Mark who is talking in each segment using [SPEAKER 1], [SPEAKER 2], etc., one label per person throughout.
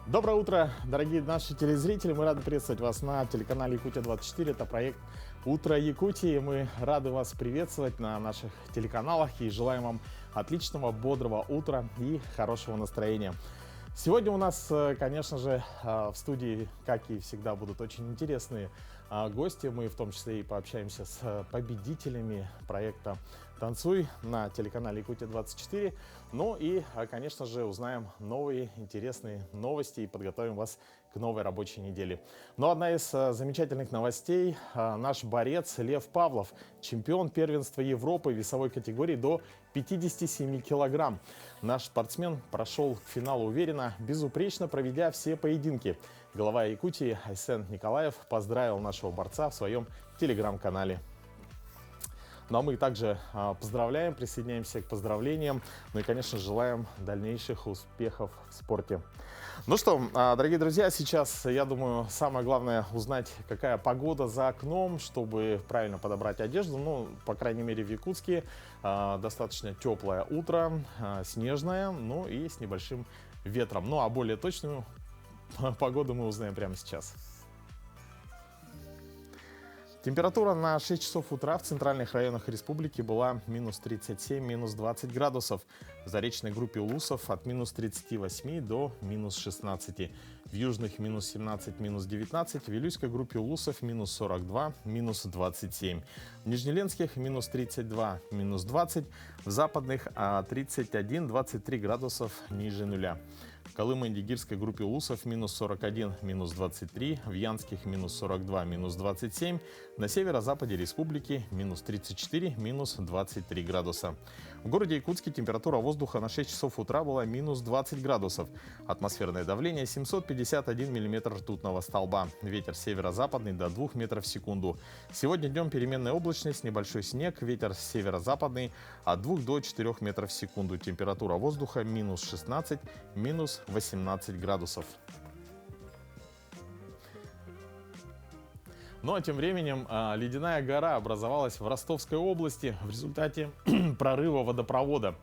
[SPEAKER 1] Доброе утро, дорогие наши телезрители. Мы рады приветствовать вас на телеканале Якутия-24. Это проект «Утро Якутии». Мы рады вас приветствовать на наших телеканалах и желаем вам отличного, бодрого утра и хорошего настроения. Сегодня у нас, конечно же, в студии, как и всегда, будут очень интересные гости. Мы в том числе и пообщаемся с победителями проекта «Танцуй» на телеканале Якутия-24. Ну и, конечно же, узнаем новые интересные новости и подготовим вас к новой рабочей неделе. Но одна из замечательных новостей. Наш борец Лев Павлов, чемпион первенства Европы весовой категории до 57 килограмм. Наш спортсмен прошел к финалу уверенно, безупречно проведя все поединки. Глава Якутии Айсен Николаев поздравил нашего борца в своем телеграм-канале. Ну а мы также поздравляем, присоединяемся к поздравлениям, ну и, конечно, желаем дальнейших успехов в спорте. Ну что, дорогие друзья, сейчас, я думаю, самое главное узнать, какая погода за окном, чтобы правильно подобрать одежду. Ну, по крайней мере, в Якутске достаточно теплое утро, снежное, ну и с небольшим ветром. Ну а более точную погоду мы узнаем прямо сейчас. Температура на 6 часов утра в центральных районах республики была минус 37, минус 20 градусов. В заречной группе Улусов от минус 38 до минус 16. В южных минус 17, минус 19. В Вилюйской группе Улусов минус 42, минус 27. В Нижнеленских минус 32, минус 20. В западных 31-23 градусов ниже нуля. В Колымо-Индигирской группе Улусов минус 41, минус 23, в Янских минус 42, минус 27, на северо-западе республики минус 34, минус 23 градуса. В городе Якутске температура воздуха на 6 часов утра была минус 20 градусов. Атмосферное давление 751 миллиметр ртутного столба. Ветер северо-западный до 2 метров в секунду. Сегодня днем переменная облачность, небольшой снег, ветер северо-западный от 2 до 4 метров в секунду. Температура воздуха минус 16, минус 18 градусов. Ну а тем временем ледяная гора образовалась в Ростовской области в результате прорыва водопровода.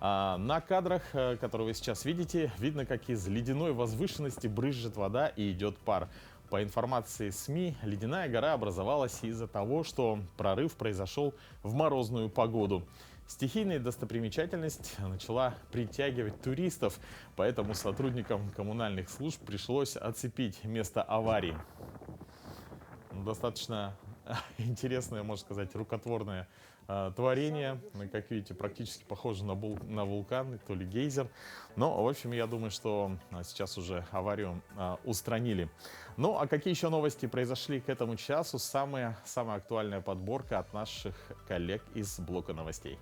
[SPEAKER 1] На кадрах, которые вы сейчас видите, видно, как из ледяной возвышенности брызжет вода и идет пар. По информации СМИ, ледяная гора образовалась из-за того, что прорыв произошел в морозную погоду. Стихийная достопримечательность начала притягивать туристов, поэтому сотрудникам коммунальных служб пришлось оцепить место аварии. Достаточно интересное, можно сказать, рукотворное творение. Как видите, практически похоже на вулкан, то ли гейзер. Но, в общем, я думаю, что сейчас уже аварию устранили. Ну, а какие еще новости произошли к этому часу? Самая актуальная подборка от наших коллег из блока новостей.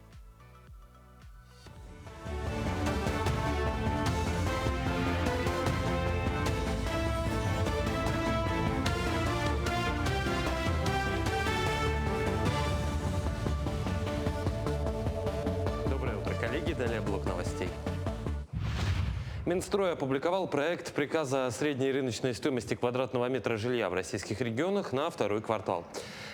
[SPEAKER 2] Далее блок новостей. Минстрой опубликовал проект приказа о средней рыночной стоимости квадратного метра жилья в российских регионах на второй квартал.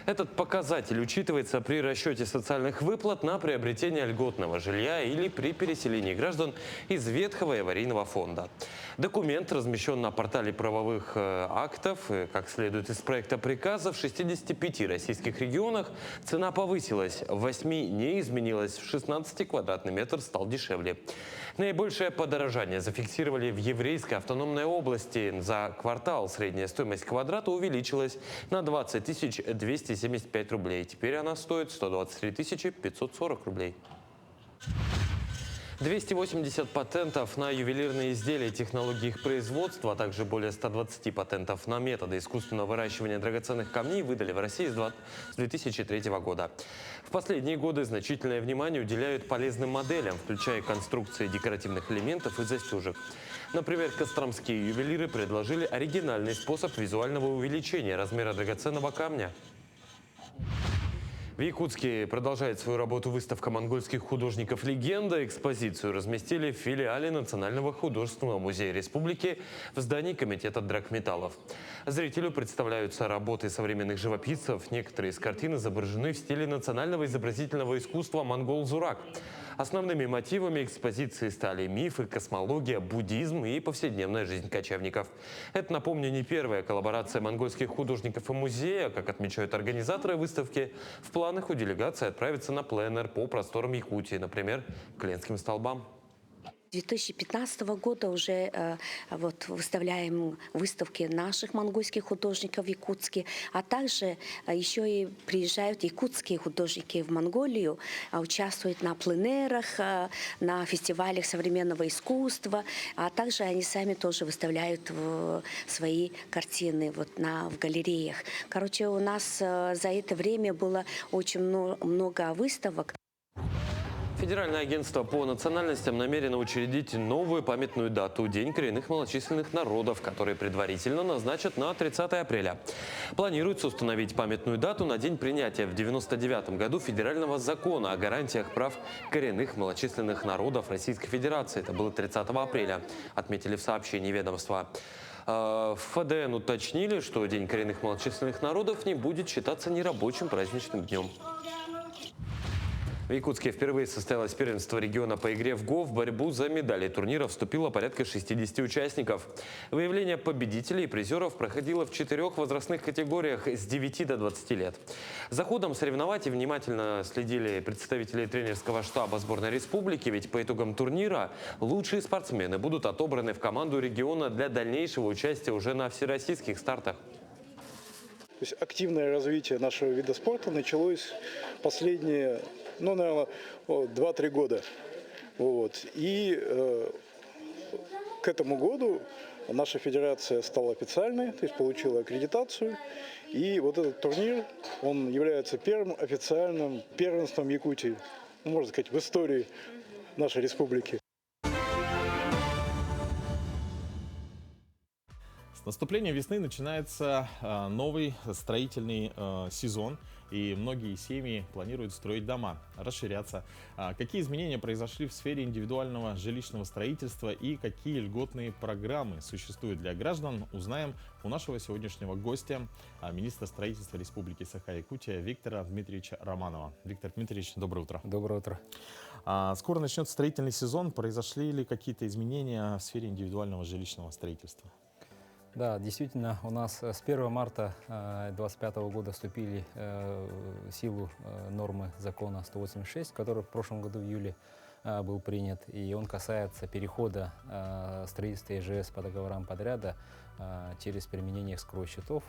[SPEAKER 2] Этот показатель учитывается при расчете социальных выплат на приобретение льготного жилья или при переселении граждан из ветхого и аварийного фонда. Документ размещен на портале правовых актов. Как следует из проекта приказа, в 65 российских регионах цена повысилась, в 8 не изменилась, в 16 квадратный метр стал дешевле. Наибольшее подорожание зафиксировали в Еврейской автономной области. За квартал средняя стоимость квадрата увеличилась на 20 275 рублей. Теперь она стоит 123 540 рублей. 280 патентов на ювелирные изделия и технологии их производства, а также более 120 патентов на методы искусственного выращивания драгоценных камней выдали в России с 2003 года. В последние годы значительное внимание уделяют полезным моделям, включая конструкции декоративных элементов и застежек. Например, костромские ювелиры предложили оригинальный способ визуального увеличения размера драгоценного камня. В Якутске продолжает свою работу выставка монгольских художников «Легенда». Экспозицию разместили в филиале Национального художественного музея республики в здании Комитета драгметаллов. Зрителю представляются работы современных живописцев. Некоторые из картин изображены в стиле национального изобразительного искусства «Монгол-Зурак». Основными мотивами экспозиции стали мифы, космология, буддизм и повседневная жизнь кочевников. Это, напомню, не первая коллаборация монгольских художников и музея. Как отмечают организаторы выставки, в планах у делегации отправиться на пленэр по просторам Якутии, например, к Ленским столбам.
[SPEAKER 3] 2015 года уже вот, выставляем выставки наших монгольских художников в Якутске, а также еще и приезжают якутские художники в Монголию, участвуют на пленерах, на фестивалях современного искусства, а также они сами тоже выставляют свои картины вот, в галереях. Короче, у нас за это время было очень много выставок.
[SPEAKER 2] Федеральное агентство по национальностям намерено учредить новую памятную дату – День коренных малочисленных народов, который предварительно назначат на 30 апреля. Планируется установить памятную дату на день принятия в 1999 году федерального закона о гарантиях прав коренных малочисленных народов Российской Федерации. Это было 30 апреля, отметили в сообщении ведомства. В ФДН уточнили, что День коренных малочисленных народов не будет считаться нерабочим праздничным днем. В Якутске впервые состоялось первенство региона по игре в го. В борьбу за медали турнира вступило порядка 60 участников. Выявление победителей и призеров проходило в 4 возрастных категориях с 9 до 20 лет. За ходом соревновать внимательно следили представители тренерского штаба сборной республики, ведь по итогам турнира лучшие спортсмены будут отобраны в команду региона для дальнейшего участия уже на всероссийских стартах.
[SPEAKER 4] То есть активное развитие нашего вида спорта началось последние, наверное, 2-3 года. Вот. И к этому году наша федерация стала официальной, то есть получила аккредитацию. И вот этот турнир, он является первым официальным первенством Якутии, можно сказать, в истории нашей республики.
[SPEAKER 1] С наступлением весны начинается новый строительный сезон, и многие семьи планируют строить дома, расширяться. Какие изменения произошли в сфере индивидуального жилищного строительства и какие льготные программы существуют для граждан, узнаем у нашего сегодняшнего гостя, министра строительства Республики Саха-Якутия Виктора Дмитриевича Романова. Виктор Дмитриевич, доброе утро.
[SPEAKER 5] Доброе утро.
[SPEAKER 1] Скоро начнется строительный сезон. Произошли ли какие-то изменения в сфере индивидуального жилищного строительства?
[SPEAKER 5] Да, действительно, у нас с 1 марта 2025 года вступили в силу нормы закона 186, который в прошлом году в июле был принят, и он касается перехода строительства ИЖС по договорам подряда через применение эскроу-счетов.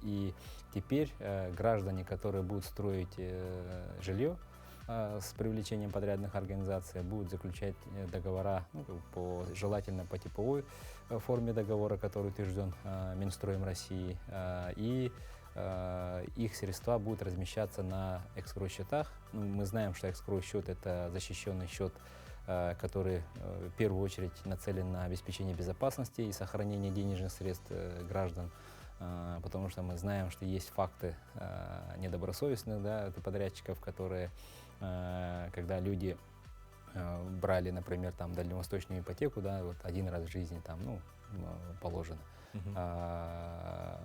[SPEAKER 5] И теперь граждане, которые будут строить жилье с привлечением подрядных организаций, будут заключать договора, желательно по типовой форме договора, который утвержден Минстроем России, и их средства будут размещаться на эскроу-счетах. Мы знаем, что эскроу-счет — это защищенный счет, который в первую очередь нацелен на обеспечение безопасности и сохранение денежных средств граждан, потому что мы знаем, что есть факты недобросовестных подрядчиков, которые, когда люди брали, например, дальневосточную ипотеку, вот один раз в жизни, положено,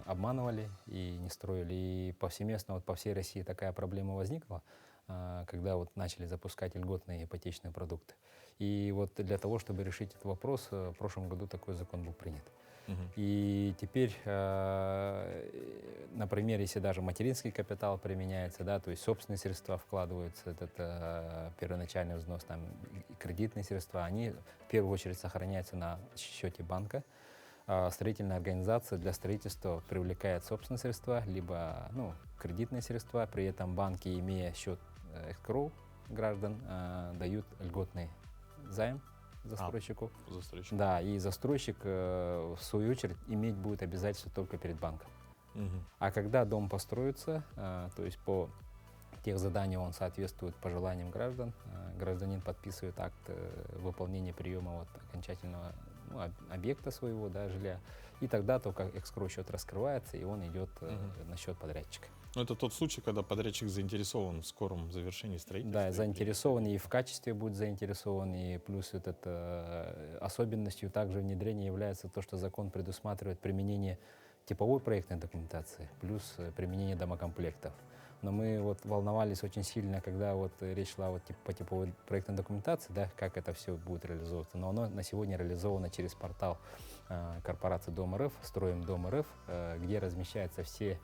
[SPEAKER 5] обманывали и не строили. И повсеместно по всей России такая проблема возникла, когда начали запускать льготные ипотечные продукты. И для того, чтобы решить этот вопрос, в прошлом году такой закон был принят. И теперь, например, если даже материнский капитал применяется, то есть собственные средства вкладываются, это первоначальный взнос, и кредитные средства, они в первую очередь сохраняются на счете банка. Строительная организация для строительства привлекает собственные средства, либо кредитные средства, при этом банки, имея счет эскроу граждан, дают льготный займ застройщику. Да, и застройщик, в свою очередь, иметь будет обязательства только перед банком. А когда дом построится, то есть по техзаданию он соответствует пожеланиям граждан, гражданин подписывает акт выполнения приема окончательного объекта своего жилья, и тогда только эскроу-счет раскрывается, и он идет на счет подрядчика.
[SPEAKER 1] Это тот случай, когда подрядчик заинтересован в скором завершении строительства.
[SPEAKER 5] Да, заинтересован и в качестве будет заинтересован, и плюс особенностью также внедрения является то, что закон предусматривает применение типовой проектной документации, плюс применение домокомплектов. но мы вот волновались очень сильно, когда вот речь шла вот по типовой проектной документации, да, как это все будет реализовываться. Но оно на сегодня реализовано через портал корпорации Дом РФ, Строим Дом РФ, где размещаются все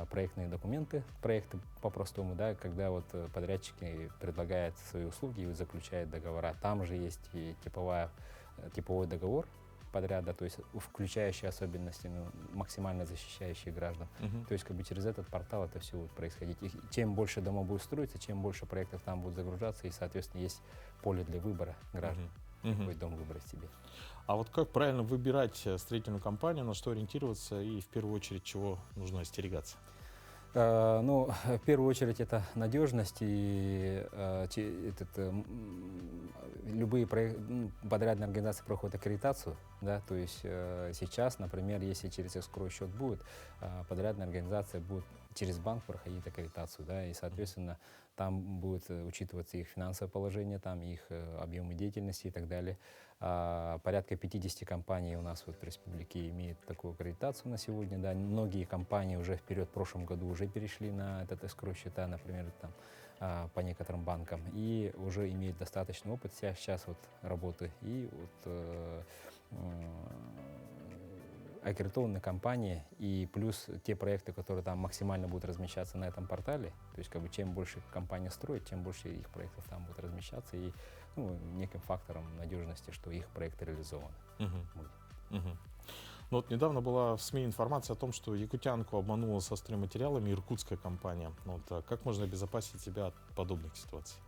[SPEAKER 5] проектные документы, проекты по-простому, да, когда вот подрядчики предлагают свои услуги и заключают договора. Там же есть и типовой договор подряда, то есть включающий особенности, ну, максимально защищающие граждан. То есть как бы через этот портал это все будет происходить. И чем больше домов будет строиться, чем больше проектов там будут загружаться, и, соответственно, есть поле для выбора граждан, какой дом выбрать себе.
[SPEAKER 1] А вот как правильно выбирать строительную компанию, на что ориентироваться и в первую очередь чего нужно остерегаться?
[SPEAKER 5] Ну, в первую очередь это надежность и любые подрядные организации проходят аккредитацию, да, то есть сейчас, например, если через escrow счет будет, подрядная организация будет через банк проходить аккредитацию, да, и, соответственно, там будет учитываться их финансовое положение, там их объемы деятельности и так далее. Порядка 50 компаний у нас вот в республике имеют такую аккредитацию на сегодня, да, многие компании уже вперед в прошлом году уже перешли на этот escrow счета, например, там, по некоторым банкам, и уже имеют достаточный опыт сейчас вот работы, и вот аккредитованные компании и плюс те проекты, которые там максимально будут размещаться на этом портале. То есть как бы чем больше компания строит, тем больше их проектов там будет размещаться и, ну, неким фактором надежности, что их проект реализован.
[SPEAKER 1] Ну, вот недавно была в СМИ информация о том, что якутянку обманула со стройматериалами иркутская компания. Ну, вот, как можно обезопасить себя от подобных ситуаций?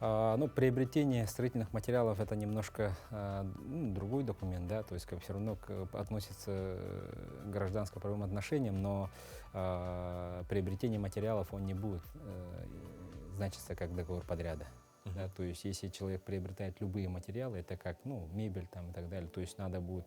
[SPEAKER 5] Ну, приобретение строительных материалов это немножко другой документ, да, то есть как все равно относится к гражданско-правовым отношениям, но приобретение материалов он не будет значиться как договор подряда. Да, то есть если человек приобретает любые материалы, это как, ну, мебель там и так далее, то есть надо будет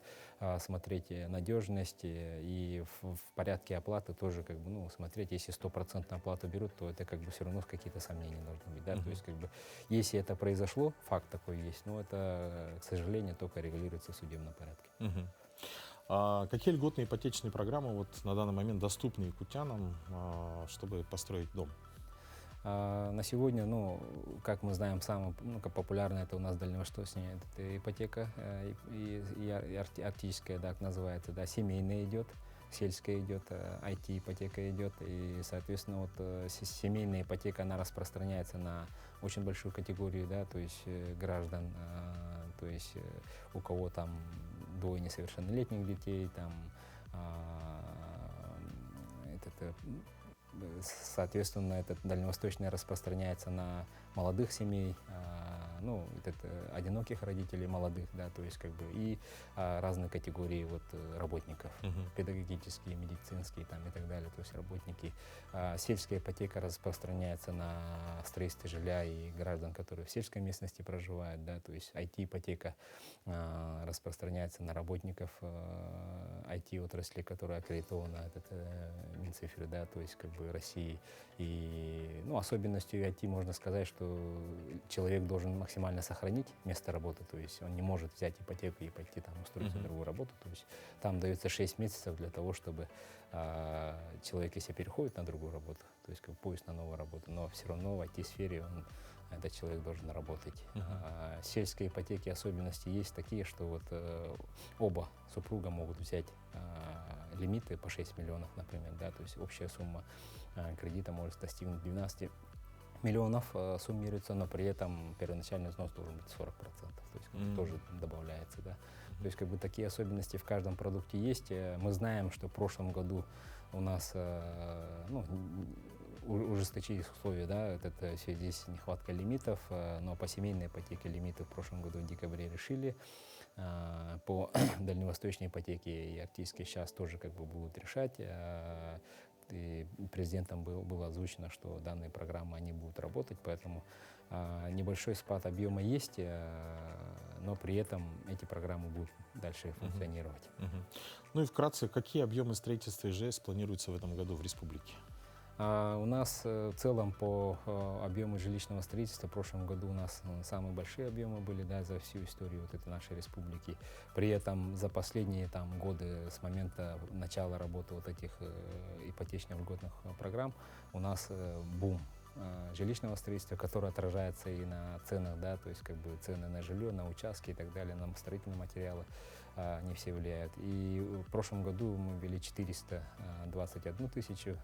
[SPEAKER 5] смотреть надежность и в порядке оплаты тоже как бы, ну, смотреть, если 100% оплату берут, то это как бы все равно какие-то сомнения должны быть, да, то есть как бы если это произошло, факт такой есть, но это, к сожалению, только регулируется в судебном порядке.
[SPEAKER 1] А какие льготные ипотечные программы вот на данный момент доступны якутянам, чтобы построить дом?
[SPEAKER 5] На сегодня, ну, как мы знаем, самое популярное это у нас дальневосточная это ипотека и арктическая, да, называется, да, семейная идет, сельская идет, IT-ипотека идет, и, соответственно, вот семейная ипотека, она распространяется на очень большую категорию, да, то есть граждан, то есть у кого там двое несовершеннолетних детей, там, соответственно, этот дальневосточный распространяется на молодых семей, ну, одиноких родителей молодых, да, то есть как бы и разные категории вот работников, педагогические, медицинские там и так далее, то есть работники. Сельская ипотека распространяется на строительство жилья и граждан, которые в сельской местности проживают, да, то есть IT-ипотека распространяется на работников IT-отрасли, которая аккредитована Минцифры, да, то есть как бы России. И, ну, особенностью IT можно сказать, что человек должен максимально сохранить место работы, то есть он не может взять ипотеку и пойти там устроиться на другую работу, то есть там дается 6 месяцев для того, чтобы человек, если переходит на другую работу, то есть как поиск на новую работу, но все равно в IT-сфере этот человек должен работать. Сельской ипотеки особенности есть такие, что вот оба супруга могут взять лимиты по 6 миллионов, например, да, то есть общая сумма кредита может достигнуть 12 миллионов, суммируется, но при этом первоначальный взнос должен быть 40%, то есть тоже добавляется, да. То есть как бы такие особенности в каждом продукте есть. Мы знаем, что в прошлом году у нас, ну, ужесточились условия, да, это здесь нехватка лимитов, но по семейной ипотеке лимиты в прошлом году в декабре решили. По дальневосточной ипотеке и арктической сейчас тоже как бы будут решать. И президентом было озвучено, что данные программы, они будут работать, поэтому небольшой спад объема есть, но при этом эти программы будут дальше функционировать.
[SPEAKER 1] Ну и вкратце, какие объемы строительства ИЖС планируются в этом году в республике?
[SPEAKER 5] У нас в целом по объему жилищного строительства в прошлом году у нас самые большие объемы были, да, за всю историю вот этой нашей республики. При этом за последние годы с момента начала работы вот этих ипотечно-льготных программ у нас бум жилищного строительства, который отражается и на ценах, да, то есть цены на жилье, на участки и так далее, на строительные материалы, они все влияют. И в прошлом году мы ввели 421 тысячу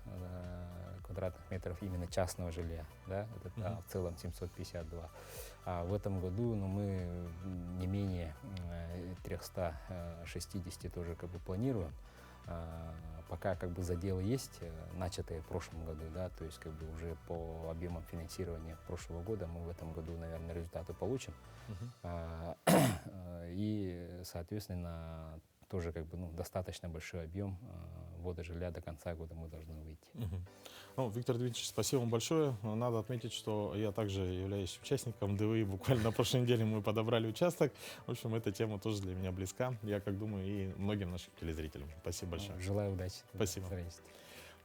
[SPEAKER 5] квадратных метров именно частного жилья, да, это, в целом 752. А в этом году мы не менее 360 тоже планируем. Пока заделы есть, начатые в прошлом году, да, то есть уже по объемам финансирования прошлого года мы в этом году, наверное, результаты получим. И, соответственно, тоже достаточно большой объем ввода жилья до конца года мы должны выйти.
[SPEAKER 1] Ну, Виктор Дмитриевич, спасибо вам большое. Надо отметить, что я также являюсь участником ДВИ. Буквально на прошлой неделе мы подобрали участок. В общем, эта тема тоже для меня близка. Я, как думаю, и многим нашим телезрителям. Спасибо большое.
[SPEAKER 5] Желаю удачи.
[SPEAKER 1] Спасибо.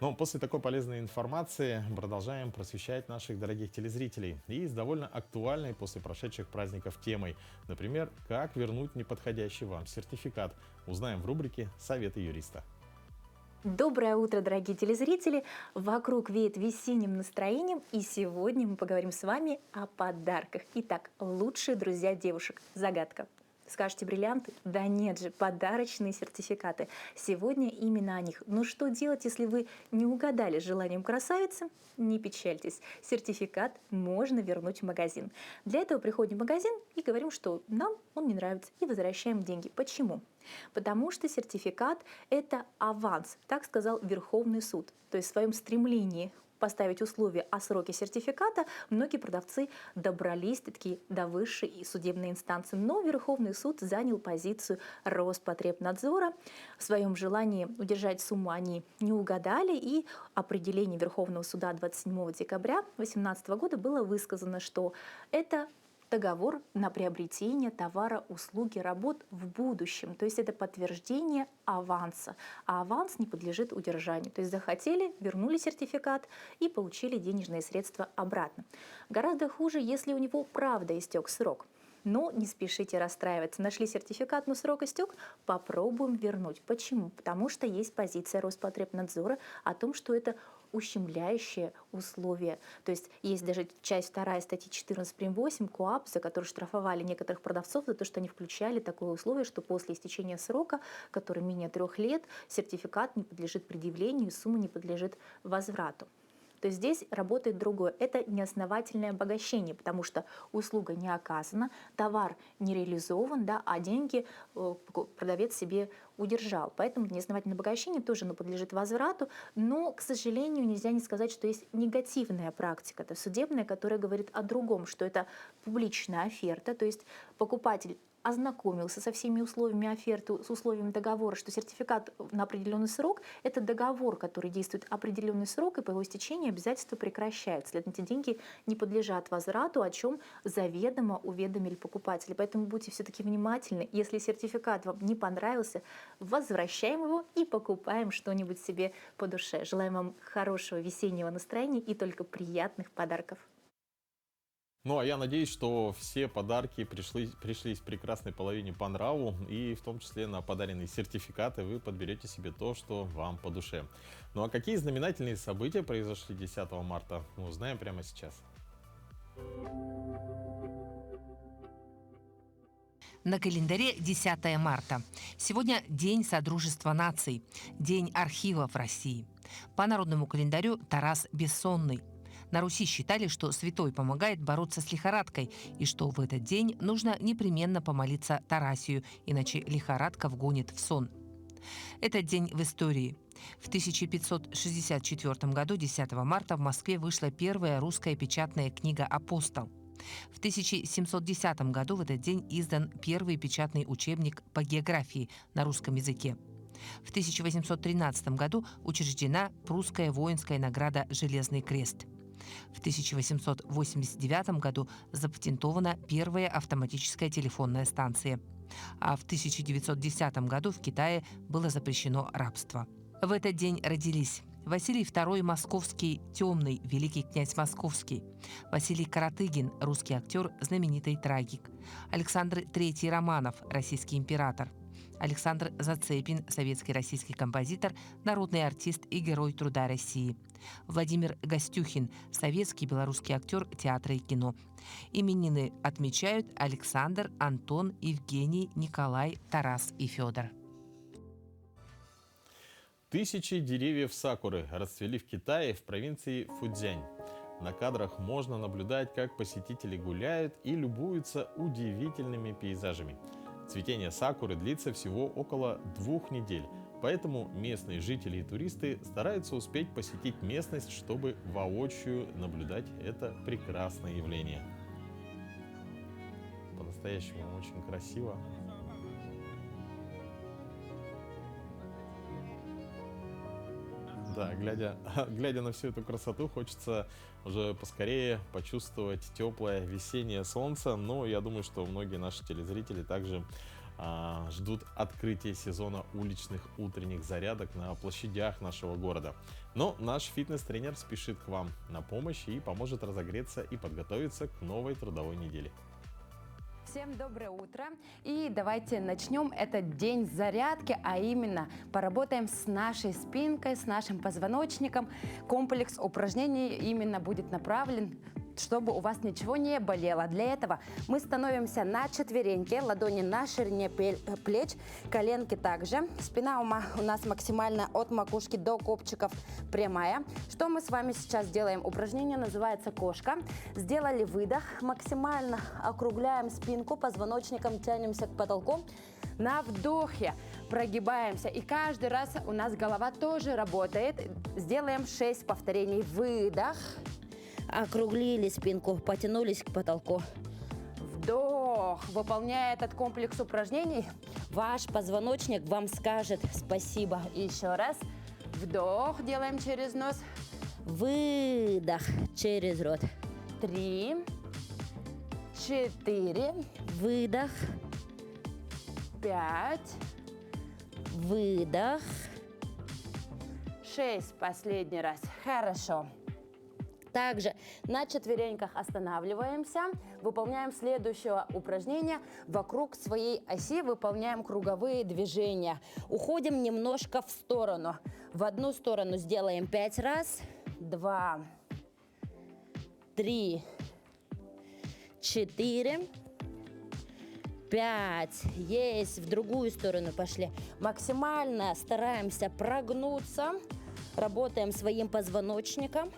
[SPEAKER 1] Ну, после такой полезной информации продолжаем просвещать наших дорогих телезрителей. И с довольно актуальной после прошедших праздников темой. Например, как вернуть неподходящий вам сертификат. Узнаем в рубрике «Советы юриста».
[SPEAKER 6] Доброе утро, дорогие телезрители! Вокруг веет весенним настроением, и сегодня мы поговорим с вами о подарках. Итак, лучшие друзья девушек. Загадка. Скажете, бриллианты? Да нет же, подарочные сертификаты. Сегодня именно о них. Но что делать, если вы не угадали с желанием красавицы? Не печальтесь. Сертификат можно вернуть в магазин. Для этого приходим в магазин и говорим, что нам он не нравится, и возвращаем деньги. Почему? Потому что сертификат – это аванс, так сказал Верховный суд. То есть в своем стремлении поставить условия о сроке сертификата, многие продавцы добрались-таки до высшей судебной инстанции. Но Верховный суд занял позицию Роспотребнадзора. В своем желании удержать сумму они не угадали, и определение Верховного суда 27 декабря 2018 года было высказано, что это договор на приобретение товара, услуги, работ в будущем. То есть это подтверждение аванса. А аванс не подлежит удержанию. То есть захотели, вернули сертификат и получили денежные средства обратно. Гораздо хуже, если у него правда истек срок. Но не спешите расстраиваться. Нашли сертификат, но срок истек, попробуем вернуть. Почему? Потому что есть позиция Роспотребнадзора о том, что это ущемляющие условия. То есть есть даже часть 2 статьи 14 прим. 8 КоАП, за которую штрафовали некоторых продавцов за то, что они включали такое условие, что после истечения срока, который менее 3 лет, сертификат не подлежит предъявлению, сумма не подлежит возврату. То есть здесь работает другое. Это неосновательное обогащение, потому что услуга не оказана, товар не реализован, да, а деньги продавец себе удержал. Поэтому неосновательное обогащение тоже подлежит возврату, но, к сожалению, нельзя не сказать, что есть негативная практика. Это судебная, которая говорит о другом, что это публичная оферта, то есть покупатель ознакомился со всеми условиями оферты, с условиями договора, что сертификат на определенный срок – это договор, который действует определенный срок, и по его истечении обязательства прекращаются. Следовательно, эти деньги не подлежат возврату, о чем заведомо уведомили покупатели. Поэтому будьте все-таки внимательны. Если сертификат вам не понравился, возвращаем его и покупаем что-нибудь себе по душе. Желаем вам хорошего весеннего настроения и только приятных подарков.
[SPEAKER 1] Ну, а я надеюсь, что все подарки пришлись прекрасной половине по нраву, и в том числе на подаренные сертификаты вы подберете себе то, что вам по душе. Ну, а какие знаменательные события произошли 10 марта, мы узнаем прямо сейчас.
[SPEAKER 7] На календаре 10 марта. Сегодня День Содружества наций, День архивов России. По народному календарю Тарас Бессонный. На Руси считали, что святой помогает бороться с лихорадкой, и что в этот день нужно непременно помолиться Тарасию, иначе лихорадка вгонит в сон. Этот день в истории. В 1564 году, 10 марта, в Москве вышла первая русская печатная книга «Апостол». В 1710 году в этот день издан первый печатный учебник по географии на русском языке. В 1813 году учреждена прусская воинская награда «Железный крест». В 1889 году запатентована первая автоматическая телефонная станция. А в 1910 году в Китае было запрещено рабство. В этот день родились Василий II Московский темный, великий князь Московский. Василий Каратыгин, русский актер, знаменитый трагик. Александр III Романов, российский император. Александр Зацепин, советский российский композитор, народный артист и герой труда России. Владимир Гостюхин, советский белорусский актер театра и кино. Именины отмечают Александр, Антон, Евгений, Николай, Тарас и Федор.
[SPEAKER 1] Тысячи деревьев сакуры расцвели в Китае в провинции Фуцзянь. На кадрах можно наблюдать, как посетители гуляют и любуются удивительными пейзажами. Цветение сакуры длится всего около 2 недель, поэтому местные жители и туристы стараются успеть посетить местность, чтобы воочию наблюдать это прекрасное явление. По-настоящему очень красиво. Да, глядя на всю эту красоту, хочется уже поскорее почувствовать теплое весеннее солнце. Но я думаю, что многие наши телезрители также ждут открытия сезона уличных утренних зарядок на площадях нашего города. Но наш фитнес-тренер спешит к вам на помощь и поможет разогреться и подготовиться к новой трудовой неделе.
[SPEAKER 8] Всем доброе утро. И давайте начнем этот день зарядки, а именно поработаем с нашей спинкой, с нашим позвоночником. Комплекс упражнений именно будет направлен, чтобы у вас ничего не болело. Для этого мы становимся на четвереньки, ладони на ширине плеч, коленки также. Спина у нас максимально от макушки до копчиков прямая. Что мы с вами сейчас делаем? Упражнение называется кошка. Сделали выдох, максимально округляем спинку, позвоночником тянемся к потолку. На вдохе прогибаемся, и каждый раз у нас голова тоже работает. Сделаем 6 повторений. Выдох.
[SPEAKER 3] Округлили спинку, потянулись к потолку.
[SPEAKER 8] Вдох. Выполняя этот комплекс упражнений,
[SPEAKER 3] Ваш позвоночник вам скажет спасибо.
[SPEAKER 8] и еще раз. Вдох делаем через нос.
[SPEAKER 3] Выдох через рот.
[SPEAKER 8] 3, 4,
[SPEAKER 3] Выдох,
[SPEAKER 8] 5,
[SPEAKER 3] выдох.
[SPEAKER 8] 6. Последний раз. Хорошо. Также на четвереньках останавливаемся, выполняем следующее упражнение. Вокруг своей оси выполняем круговые движения.
[SPEAKER 3] Уходим немножко в сторону. В одну сторону сделаем 5 раз.
[SPEAKER 8] 2,
[SPEAKER 3] 3, 4, 5. Есть. В другую сторону пошли. Максимально стараемся прогнуться. Работаем своим позвоночником.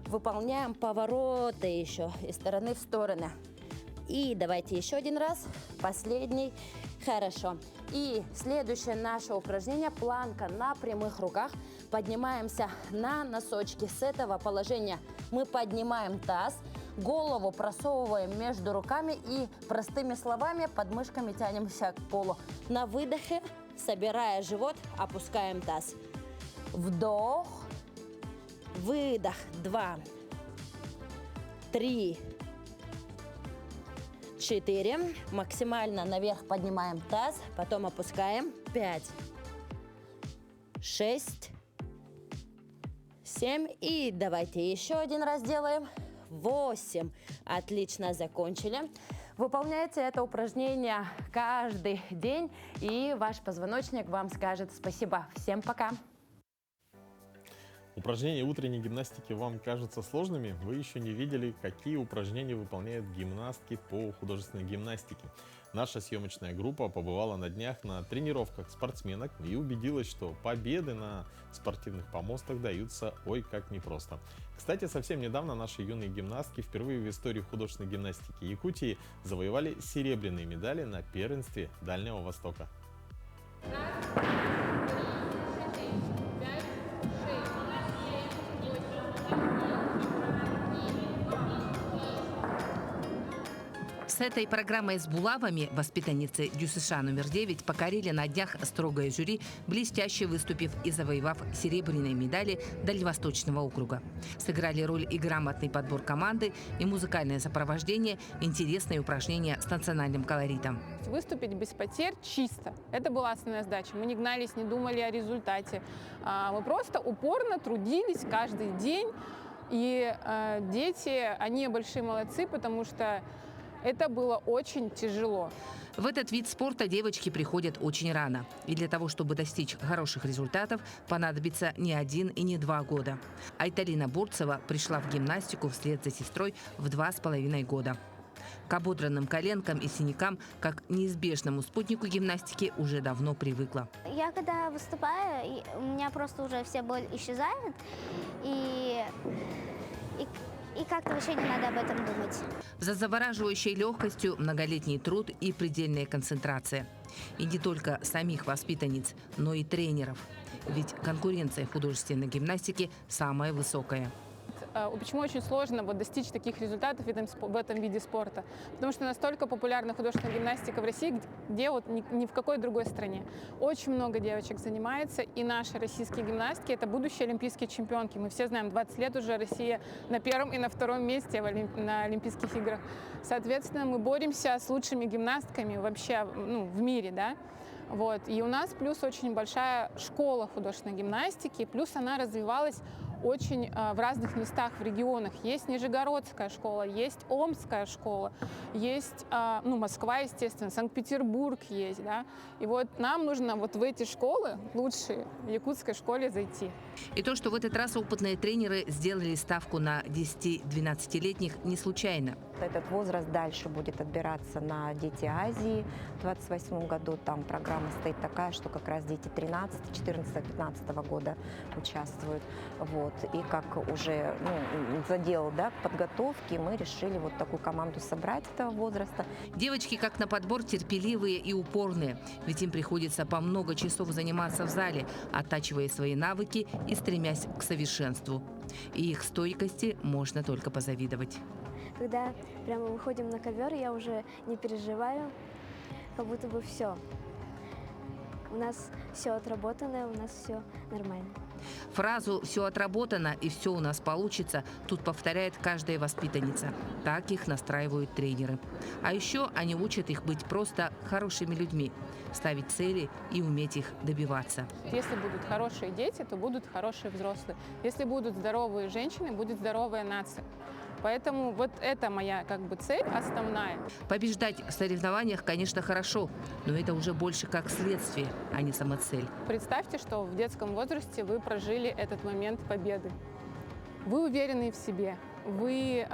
[SPEAKER 3] Выполняем повороты еще из стороны в сторону. И давайте еще один раз. Последний. Хорошо. И следующее наше упражнение. Планка на прямых руках. Поднимаемся на носочки. С этого положения мы поднимаем таз. Голову просовываем между руками и простыми словами под мышками тянемся к полу. На выдохе, собирая живот, опускаем таз. Вдох. Выдох. 2, 3, 4. Максимально наверх поднимаем таз, потом опускаем. 5, 6, 7. И давайте еще один раз делаем. 8. Отлично, закончили.
[SPEAKER 8] Выполняйте это упражнение каждый день, и ваш позвоночник вам скажет спасибо. Всем пока!
[SPEAKER 1] Упражнения утренней гимнастики вам кажутся сложными? Вы еще не видели, какие упражнения выполняют гимнастки по художественной гимнастике. Наша съемочная группа побывала на днях на тренировках спортсменок и убедилась, что победы на спортивных помостах даются ой как непросто. Кстати, совсем недавно наши юные гимнастки впервые в истории художественной гимнастики Якутии завоевали серебряные медали на первенстве Дальнего Востока.
[SPEAKER 7] С этой программой с булавами воспитанницы ДЮСШ номер 9 покорили на днях строгое жюри, блестяще выступив и завоевав серебряные медали Дальневосточного округа. Сыграли роль и грамотный подбор команды, и музыкальное сопровождение, интересные упражнения с национальным колоритом.
[SPEAKER 9] Выступить без потерь чисто. Это была основная задача. Мы не гнались, не думали о результате. Мы просто упорно трудились каждый день. И дети, они большие молодцы, потому что это было очень тяжело.
[SPEAKER 7] В этот вид спорта девочки приходят очень рано. И для того, чтобы достичь хороших результатов, понадобится не 1 и не 2 года. Айталина Бурцева пришла в гимнастику вслед за сестрой в 2,5 года. К ободранным коленкам и синякам, как неизбежному спутнику гимнастики, уже давно привыкла.
[SPEAKER 10] Я когда выступаю, у меня просто уже вся боль исчезает, и как-то вообще не надо об этом думать.
[SPEAKER 7] За завораживающей легкостью многолетний труд и предельная концентрация. И не только самих воспитанниц, но и тренеров. Ведь конкуренция в художественной гимнастике самая высокая.
[SPEAKER 9] Почему очень сложно достичь таких результатов в этом виде спорта? Потому что настолько популярна художественная гимнастика в России, где ни в какой другой стране. Очень много девочек занимается, и наши российские гимнастки – это будущие олимпийские чемпионки. Мы все знаем, 20 лет уже Россия на 1-м и на 2-м месте на Олимпийских играх. Соответственно, мы боремся с лучшими гимнастками вообще в мире, да? И у нас плюс очень большая школа художественной гимнастики, плюс она развивалась очень в разных местах в регионах. Есть Нижегородская школа, есть Омская школа, есть Москва, естественно, Санкт-Петербург есть, да. И нам нужно в эти школы, лучшие, в якутской школе зайти.
[SPEAKER 7] И то, что в этот раз опытные тренеры сделали ставку на 10-12-летних, не случайно.
[SPEAKER 11] Этот возраст дальше будет отбираться на Дети Азии. В 2028 году там программа стоит такая, что как раз дети 13, 14, 15 года участвуют. И как уже задел подготовки, мы решили такую команду собрать этого возраста.
[SPEAKER 7] Девочки, как на подбор, терпеливые и упорные. Ведь им приходится по много часов заниматься в зале, оттачивая свои навыки и стремясь к совершенству. И их стойкости можно только позавидовать.
[SPEAKER 10] Когда прямо выходим на ковер, я уже не переживаю, как будто бы все. У нас все отработано, у нас все нормально.
[SPEAKER 7] Фразу «все отработано и все у нас получится» тут повторяет каждая воспитанница. Так их настраивают тренеры. А еще они учат их быть просто хорошими людьми, ставить цели и уметь их добиваться.
[SPEAKER 9] Если будут хорошие дети, то будут хорошие взрослые. Если будут здоровые женщины, будет здоровая нация. Поэтому это моя цель основная.
[SPEAKER 7] Побеждать в соревнованиях, конечно, хорошо, но это уже больше как следствие, а не самоцель.
[SPEAKER 9] Представьте, что в детском возрасте вы прожили этот момент победы. Вы уверены в себе, вы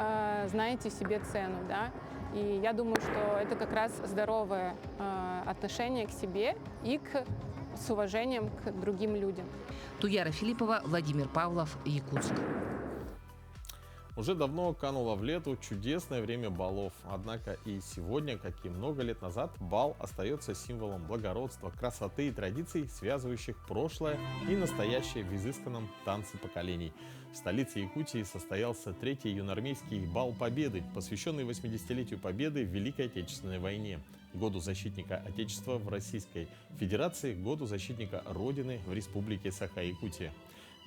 [SPEAKER 9] знаете себе цену, да? И я думаю, что это как раз здоровое отношение к себе и с уважением к другим людям.
[SPEAKER 7] Туяра Филиппова, Владимир Павлов, Якутск.
[SPEAKER 1] Уже давно кануло в лету чудесное время балов. Однако и сегодня, как и много лет назад, бал остается символом благородства, красоты и традиций, связывающих прошлое и настоящее в изысканном танце поколений. В столице Якутии состоялся 3-й юноармейский бал Победы, посвященный 80-летию Победы в Великой Отечественной войне, году защитника Отечества в Российской Федерации, году защитника Родины в Республике Саха-Якутия.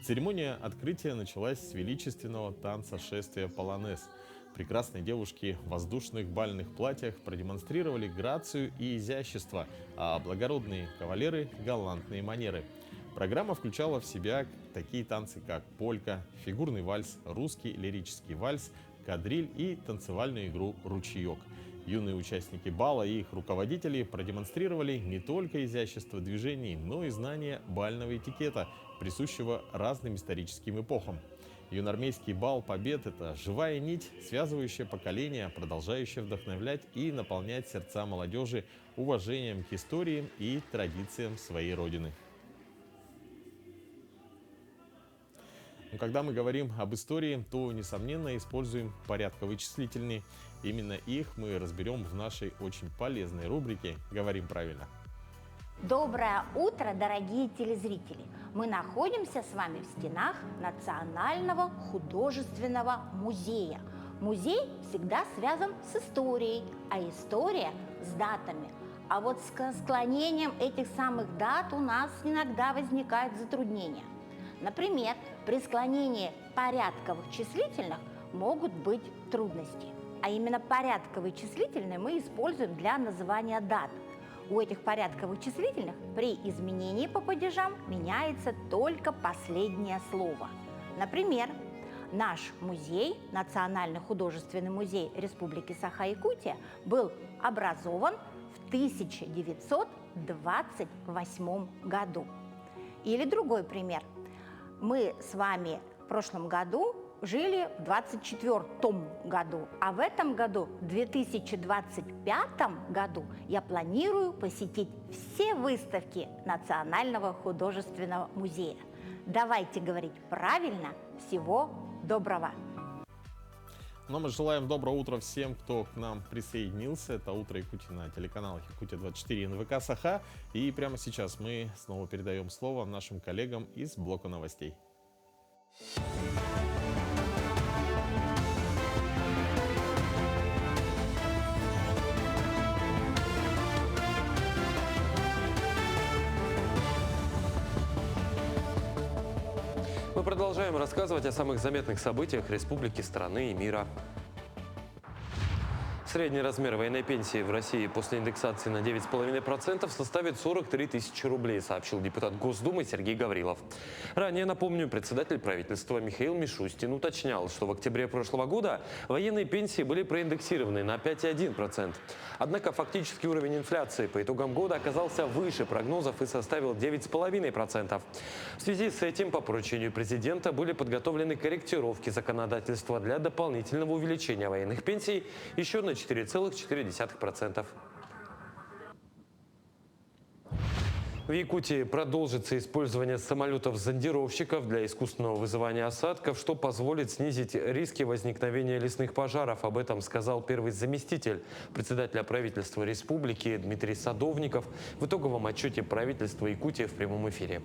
[SPEAKER 1] Церемония открытия началась с величественного танца шествия полонез. Прекрасные девушки в воздушных бальных платьях продемонстрировали грацию и изящество, а благородные кавалеры – галантные манеры. Программа включала в себя такие танцы, как полька, фигурный вальс, русский лирический вальс, кадриль и танцевальную игру «Ручеек». Юные участники бала и их руководители продемонстрировали не только изящество движений, но и знание бального этикета, присущего разным историческим эпохам. Юноармейский бал Побед – это живая нить, связывающая поколения, продолжающая вдохновлять и наполнять сердца молодежи уважением к истории и традициям своей родины. Но когда мы говорим об истории, то, несомненно, используем порядковые-числительные. Именно их мы разберем в нашей очень полезной рубрике «Говорим правильно».
[SPEAKER 12] Доброе утро, дорогие телезрители! Мы находимся с вами в стенах Национального художественного музея. Музей всегда связан с историей, а история с датами. А вот с склонением этих самых дат у нас иногда возникают затруднения. Например, при склонении порядковых числительных могут быть трудности. А именно порядковые числительные мы используем для называния дат. У этих порядковых числительных при изменении по падежам меняется только последнее слово. Например, наш музей, Национальный художественный музей Республики Саха-Якутия, был образован в 1928 году. Или другой пример. Мы с вами в прошлом году жили в 24-м году, а в этом году, в 2025 году, я планирую посетить все выставки Национального художественного музея. Давайте говорить правильно. Всего доброго!
[SPEAKER 1] Но мы желаем доброго утра всем, кто к нам присоединился. Это «Утро Якутии» на телеканалах Якутия-24 и НВК Саха. И прямо сейчас мы снова передаем слово нашим коллегам из блока новостей.
[SPEAKER 2] Мы продолжаем рассказывать о самых заметных событиях республики, страны и мира. Средний размер военной пенсии в России после индексации на 9,5% составит 43 тысячи рублей, сообщил депутат Госдумы Сергей Гаврилов. Ранее, напомню, председатель правительства Михаил Мишустин уточнял, что в октябре прошлого года военные пенсии были проиндексированы на 5,1%. Однако фактический уровень инфляции по итогам года оказался выше прогнозов и составил 9,5%. В связи с этим, по поручению президента, были подготовлены корректировки законодательства для дополнительного увеличения военных пенсий еще на 4,4%. В Якутии продолжится использование самолетов-зондировщиков для искусственного вызывания осадков, что позволит снизить риски возникновения лесных пожаров. Об этом сказал первый заместитель председателя правительства республики Дмитрий Садовников в итоговом отчете правительства Якутии в прямом эфире.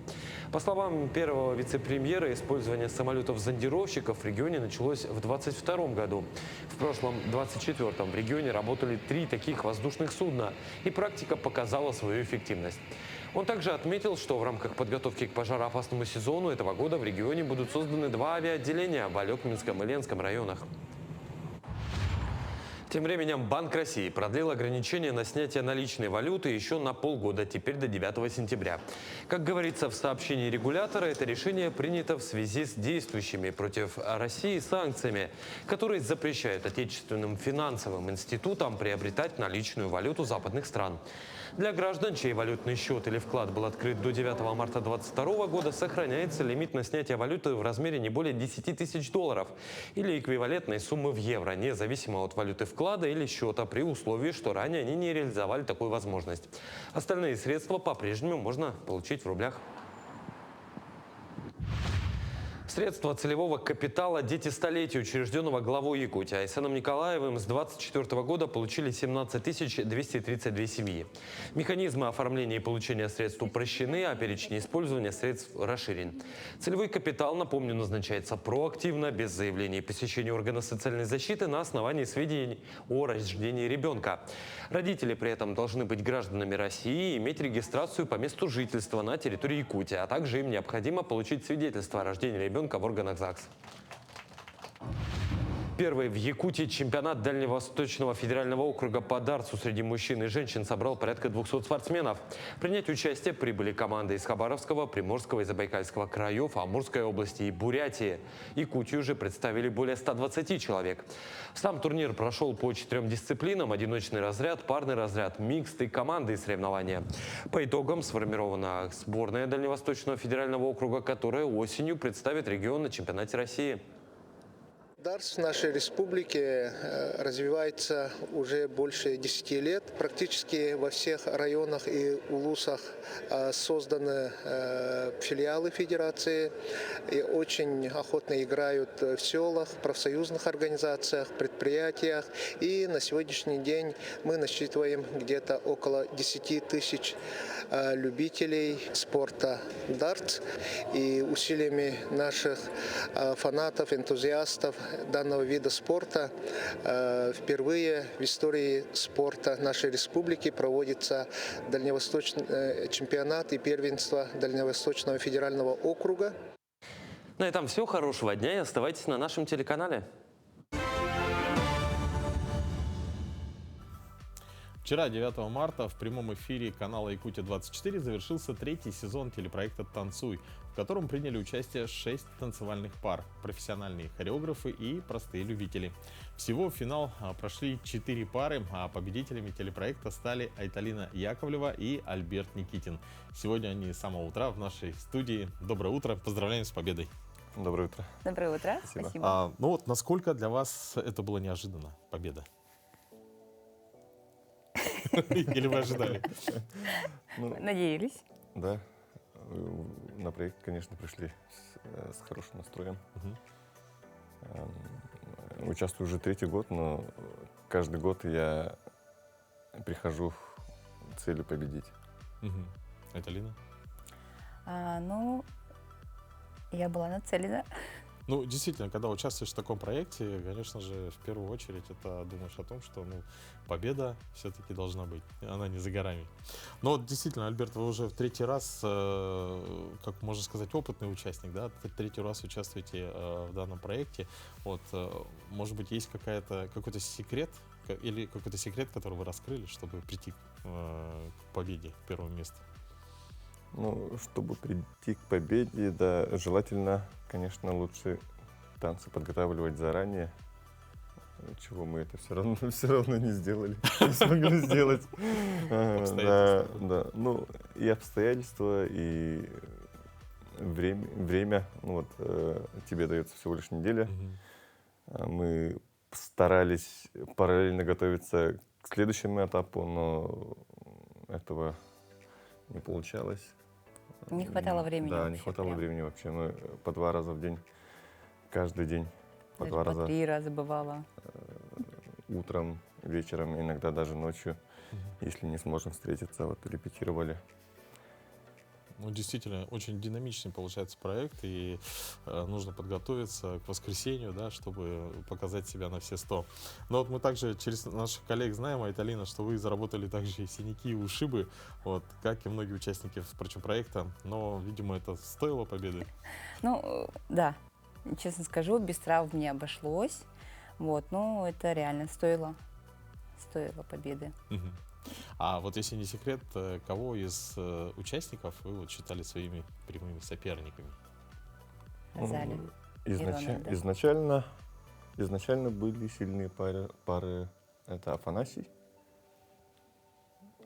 [SPEAKER 2] По словам первого вице-премьера, использование самолетов-зондировщиков в регионе началось в 2022 году. В прошлом 2024 в регионе работали 3 таких воздушных судна, и практика показала свою эффективность. Он также отметил, что в рамках подготовки к пожароопасному сезону этого года в регионе будут созданы 2 авиаотделения в Алекминском и Ленском районах. Тем временем Банк России продлил ограничения на снятие наличной валюты еще на полгода, теперь до 9 сентября. Как говорится в сообщении регулятора, это решение принято в связи с действующими против России санкциями, которые запрещают отечественным финансовым институтам приобретать наличную валюту западных стран. Для граждан, чей валютный счет или вклад был открыт до 9 марта 2022 года, сохраняется лимит на снятие валюты в размере не более 10 тысяч долларов или эквивалентной суммы в евро, независимо от валюты вклада или счета, при условии, что ранее они не реализовали такую возможность. Остальные средства по-прежнему можно получить в рублях. Средства целевого капитала «Дети столетия», учрежденного главой Якутии Айсеном Николаевым, с 2024 года получили 17 232 семьи. Механизмы оформления и получения средств упрощены, а перечень использования средств расширен. Целевой капитал, напомню, назначается проактивно, без заявления и посещения органа социальной защиты на основании сведений о рождении ребенка. Родители при этом должны быть гражданами России и иметь регистрацию по месту жительства на территории Якутии, а также им необходимо получить свидетельство о рождении ребенка в органах ЗАГС. Первый в Якутии чемпионат Дальневосточного федерального округа по дартсу среди мужчин и женщин собрал порядка 200 спортсменов. Принять участие прибыли команды из Хабаровского, Приморского и Забайкальского краев, Амурской области и Бурятии. Якутию же представили более 120 человек. Сам турнир прошел по 4 дисциплинам: одиночный разряд, парный разряд, микс и командные соревнования. По итогам сформирована сборная Дальневосточного федерального округа, которая осенью представит регион на чемпионате России.
[SPEAKER 13] Дартс в нашей республике развивается уже больше 10 лет. Практически во всех районах и улусах созданы филиалы федерации. И очень охотно играют в селах, профсоюзных организациях, предприятиях. И на сегодняшний день мы насчитываем где-то около 10 тысяч любителей спорта дартс. И усилиями наших фанатов, энтузиастов данного вида спорта впервые в истории спорта нашей республики проводится дальневосточный чемпионат и первенство Дальневосточного федерального округа.
[SPEAKER 2] На этом все. Хорошего дня и оставайтесь на нашем телеканале.
[SPEAKER 1] Вчера, 9 марта, в прямом эфире канала «Якутия-24» завершился 3-й сезон телепроекта «Танцуй», в котором приняли участие 6 танцевальных пар, профессиональные хореографы и простые любители. Всего в финал прошли 4 пары, а победителями телепроекта стали Айталина Яковлева и Альберт Никитин. Сегодня они с самого утра в нашей студии. Доброе утро, поздравляем с победой.
[SPEAKER 14] Доброе утро.
[SPEAKER 6] Доброе утро.
[SPEAKER 14] Спасибо.
[SPEAKER 1] Ну вот, насколько для вас это было неожиданно, победа? Или вы ожидали?
[SPEAKER 6] Надеялись?
[SPEAKER 14] Да. На проект, конечно, пришли с хорошим настроем. Участвую уже 3-й год, но каждый год я прихожу с целью победить.
[SPEAKER 1] Айталина?
[SPEAKER 6] Ну, я была нацелена.
[SPEAKER 1] Ну, действительно, когда участвуешь в таком проекте, конечно же, в первую очередь это думаешь о том, что победа все-таки должна быть, она не за горами. Но вот действительно, Альберт, вы уже в 3-й раз, как можно сказать, опытный участник, да, 3-й раз участвуете в данном проекте. Вот, может быть, есть какой-то секрет, или какой-то секрет, который вы раскрыли, чтобы прийти к победе, к первому месту?
[SPEAKER 14] Ну, чтобы прийти к победе, да, желательно, конечно, лучше танцы подготавливать заранее, чего мы это все равно не сделали, не смогли сделать. Да. Ну, и обстоятельства, и время. Ну, вот тебе дается всего лишь неделя. Мы старались параллельно готовиться к следующему этапу, но этого не получалось.
[SPEAKER 6] Не хватало времени.
[SPEAKER 14] Да, не хватало времени вообще. Мы по 2 раза в день, каждый день. По 2 раза.
[SPEAKER 6] 3 раза бывало.
[SPEAKER 14] Утром, вечером, иногда даже ночью. Если не сможем встретиться, вот репетировали.
[SPEAKER 1] Ну, действительно, очень динамичный получается проект, и нужно подготовиться к воскресенью, да, чтобы показать себя на все 100. Но вот мы также через наших коллег знаем, Айталина, что вы заработали также и синяки, и ушибы, вот, как и многие участники, впрочем, проекта, но, видимо, это стоило победы.
[SPEAKER 6] Ну, да, честно скажу, без травм не обошлось, вот, но это реально стоило победы.
[SPEAKER 1] А вот если не секрет, кого из участников вы вот считали своими прямыми соперниками?
[SPEAKER 14] Изначально были сильные пары. Это Афанасий.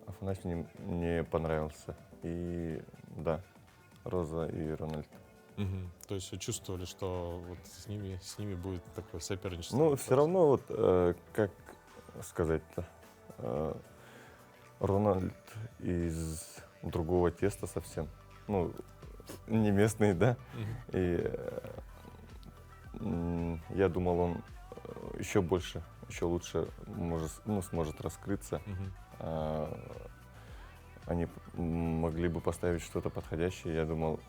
[SPEAKER 14] Афанасий мне понравился. И да, Роза и Рональд.
[SPEAKER 1] То есть вы чувствовали, что вот с ними будет такое соперничество?
[SPEAKER 14] Ну, все равно, вот, как сказать-то, Рональд из другого теста совсем. Ну, не местный, да. И я думал, он еще лучше сможет раскрыться. Они могли бы поставить что-то подходящее. Я думал,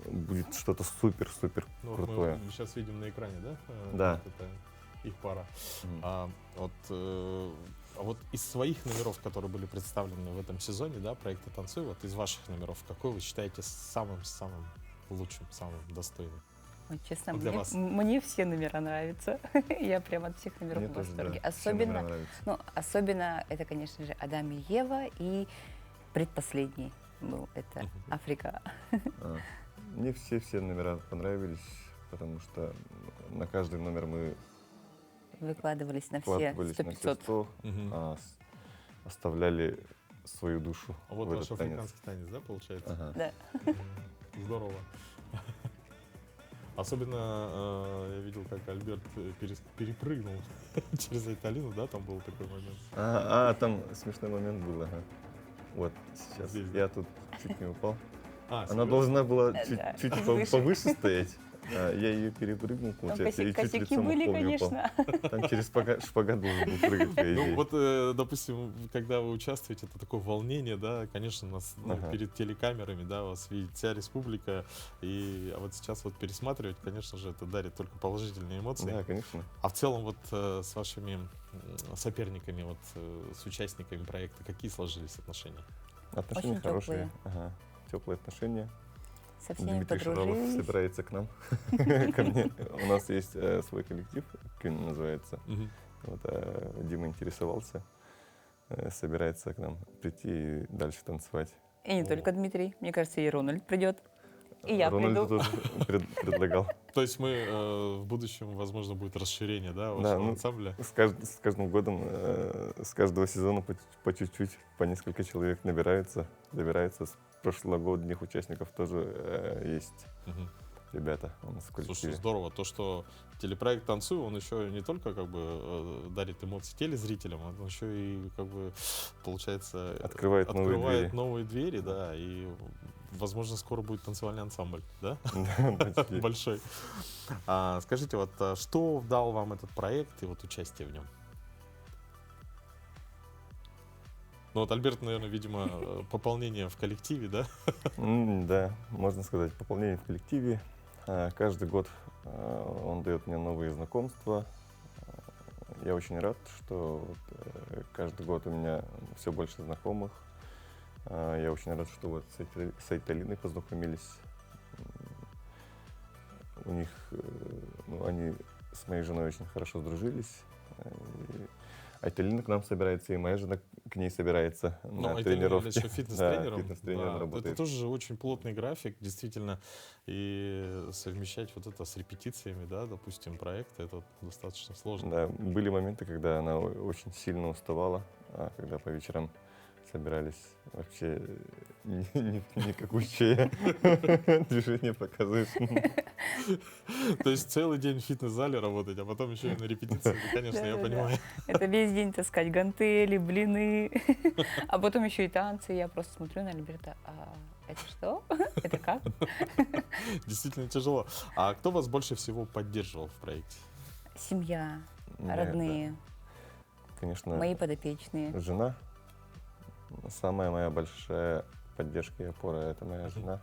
[SPEAKER 14] будет что-то супер-супер крутое.
[SPEAKER 1] Мы сейчас видим на экране, да?
[SPEAKER 14] Да.
[SPEAKER 1] Вот это их пара. А вот из своих номеров, которые были представлены в этом сезоне, да, проекта «Танцуй», вот из ваших номеров, какой вы считаете самым лучшим, самым достойным?
[SPEAKER 6] Вот, честно,
[SPEAKER 1] для вас?
[SPEAKER 6] Мне все номера нравятся. Я прям от всех номеров в восторге. Да. Особенно это, конечно же, Адам и Ева, и предпоследний был это Африка.
[SPEAKER 14] Мне все номера понравились, потому что на каждый номер мы
[SPEAKER 6] выкладывались на все 100-500.
[SPEAKER 14] Оставляли свою душу.
[SPEAKER 1] А вот
[SPEAKER 14] в
[SPEAKER 1] ваш
[SPEAKER 14] этот
[SPEAKER 1] африканский танец, да, получается?
[SPEAKER 14] Ага.
[SPEAKER 6] Да.
[SPEAKER 1] Здорово. Особенно я видел, как Альберт перепрыгнул через Айталину, да, там был такой момент.
[SPEAKER 14] Там смешной момент был, ага. Вот, сейчас
[SPEAKER 1] Здесь,
[SPEAKER 14] я тут чуть не упал. Она
[SPEAKER 1] серьезно?
[SPEAKER 14] должна была чуть повыше стоять. Я ее перепрыгнул,
[SPEAKER 6] Там
[SPEAKER 14] получается, и чуть
[SPEAKER 6] косяки
[SPEAKER 14] лицом
[SPEAKER 6] были,
[SPEAKER 14] об пол не упал.
[SPEAKER 6] конечно.
[SPEAKER 14] Там через шпагат должен был прыгать, по
[SPEAKER 1] Ну
[SPEAKER 14] идее.
[SPEAKER 1] вот, допустим, когда вы участвуете, это такое волнение, да, конечно, нас
[SPEAKER 14] Ага.
[SPEAKER 1] перед телекамерами, да, вас видит вся республика, а вот сейчас вот пересматривать, конечно же, это дарит только положительные эмоции.
[SPEAKER 14] Да, конечно.
[SPEAKER 1] А в целом вот с вашими соперниками, вот с участниками проекта, какие сложились отношения?
[SPEAKER 14] Отношения
[SPEAKER 6] Очень
[SPEAKER 14] хорошие. Ага. Теплые отношения.
[SPEAKER 6] Со всеми
[SPEAKER 14] Дмитрий Шаралов
[SPEAKER 6] подружились.
[SPEAKER 14] собирается к нам, ко мне. У нас есть свой коллектив, Кюн называется.
[SPEAKER 1] Мгм.
[SPEAKER 14] Вот, Дима интересовался, собирается к нам прийти и дальше танцевать.
[SPEAKER 6] И не только Дмитрий. Мне кажется, и Рональд придет. И я
[SPEAKER 14] Рональду
[SPEAKER 6] приду.
[SPEAKER 14] тоже предлагал.
[SPEAKER 1] То есть мы в будущем, возможно, будет расширение, да,
[SPEAKER 14] Да,
[SPEAKER 1] вашего
[SPEAKER 14] ну,
[SPEAKER 1] ансамбля?
[SPEAKER 14] с каждым годом, с каждого сезона по чуть-чуть, по несколько человек добирается. С прошлогодних участников тоже есть
[SPEAKER 1] Мгм.
[SPEAKER 14] ребята у нас в
[SPEAKER 1] Слушай,
[SPEAKER 14] коллективе.
[SPEAKER 1] здорово. То, что телепроект «Танцуй», он еще не только как бы дарит эмоции телезрителям, он еще и как бы, получается,
[SPEAKER 14] Открывает
[SPEAKER 1] новые двери, да, и, возможно, скоро будет танцевальный ансамбль, да?
[SPEAKER 14] почти.
[SPEAKER 1] Большой. Скажите, вот что дал вам этот проект и вот участие в нем? Ну вот Альберт, наверное, видимо, пополнение в коллективе, да?
[SPEAKER 14] Да, можно сказать, пополнение в коллективе. Каждый год он дает мне новые знакомства. Я очень рад, что вот, каждый год у меня все больше знакомых. Я очень рад, что вот с Айталиной познакомились. У них, ну, они с моей женой очень хорошо сдружились. Айталина к нам собирается, и моя жена к ней собирается на тренировки.
[SPEAKER 1] Еще фитнес-тренером.
[SPEAKER 14] Да, фитнес-тренером
[SPEAKER 1] Да,
[SPEAKER 14] работает.
[SPEAKER 1] это тоже очень плотный график, действительно. И совмещать вот это с репетициями, да, допустим, проекта, это достаточно сложно.
[SPEAKER 14] Да, были моменты, когда она очень сильно уставала, а когда по вечерам собирались, вообще никакущее движение показываешь.
[SPEAKER 1] То есть целый день в фитнес-зале работать, а потом еще и на репетиции, конечно, я понимаю.
[SPEAKER 6] Это весь день таскать гантели, блины, а потом еще и танцы. Я просто смотрю на Альберта. Это что? Это как?
[SPEAKER 1] Действительно тяжело. А кто вас больше всего поддерживал в проекте?
[SPEAKER 6] Семья,
[SPEAKER 14] Меня,
[SPEAKER 6] родные,
[SPEAKER 14] конечно,
[SPEAKER 6] мои подопечные.
[SPEAKER 14] жена. Самая моя большая поддержка и опора — это моя жена.